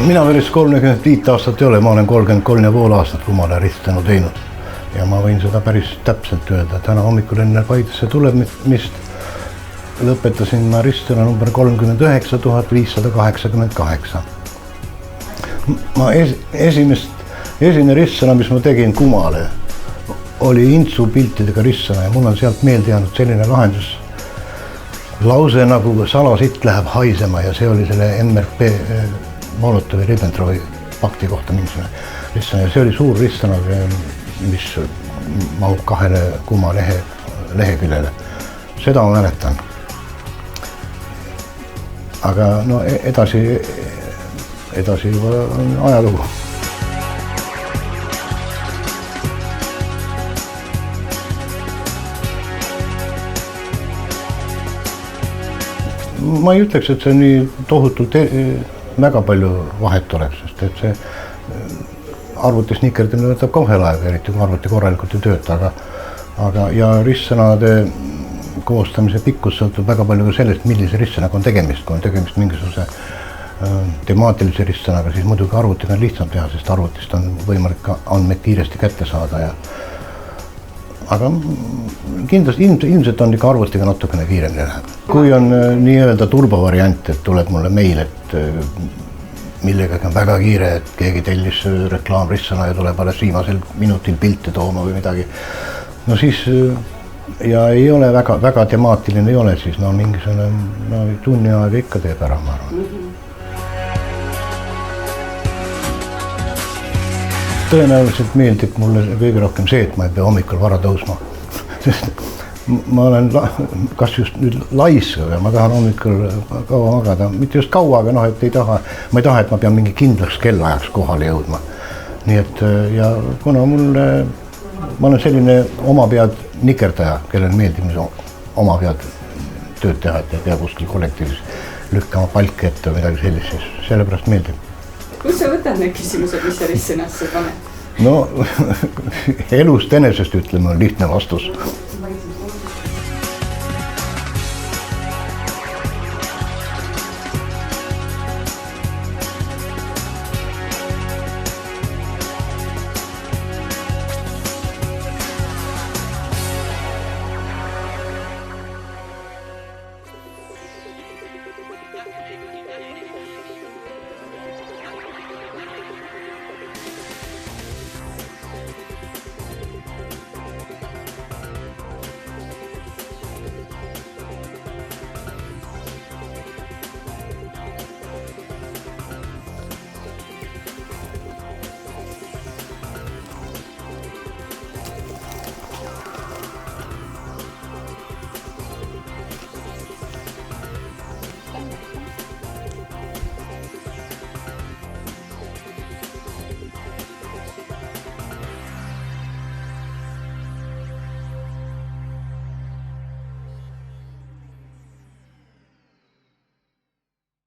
Mina päris 35 aastat ei ole, ma olen 33,5 aastat Kumala ristanu teinud. Ja ma võin seda päris täpselt öelda. Täna hommikul enne Paidesse tulemist lõpetasin ma ristana number 39 588. Ma esimene ristsõna, mis ma tegin Kumale, oli Intsu piltidega ristsõna ja mul on sealt meelde jäänud selline lahendus. Lause nagu salasitt läheb haisema ja see oli selle MRP Molotovi-Ribbentropi pakti kohta mingisugune ristsõna ja see oli suur ristsõna, mis mahub 2 Kuma leheküljele. Seda ma mäletan. Aga no edasi juba on ajalugu. Ma ei ütleks, et see nii tohutult väga palju vahet oleks, sest et see arvutis nikerdamine võtab ka ühel aega, eriti kui arvuti korralikult ei tööta, aga ja ristsõnade koostamise pikkus sõltub väga palju ka sellest, millise ristsõnaga on tegemist. Kui on tegemist mingisuguse temaatilise ristsõnaga, siis muidugi arvutiga on lihtsam teha, sest arvutist on võimalik ka andmeid kiiresti kätte saada. Aga kindlasti ilmselt on ikka arvutiga natukene kiiremini läheb. Kui on nii-öelda turbovariant, et tuleb mulle meil, et millegagi on väga kiire, et keegi tellis reklaamristsõna ja tuleb alles viimasel minutil pilte tooma või midagi, no siis ja ei ole väga temaatiline ei ole, siis no mingisugune tunni aega ikka teeb ära, ma arvan. Tõenäoliselt meeldib mulle kõige rohkem see, et ma ei pea hommikul vara tõusma. Sest ma olen kas just nüüd laisk, aga ma tahan hommikul kaua magada. Mitte just kaua, aga et ma ei taha, et ma pean mingi kindlaks kellaajaks kohale jõudma. Nii et ja kuna ma olen selline oma pead nikerdaja, kellel meeldib oma pead tööd teha, et ei pea kuskil kollektiivis lükkama palki ette või midagi sellist, siis sellepärast meeldib. Kus sa võtad need küsimused, mis sa ristsõnasse paned? No elust enesest ütleme on lihtne vastus.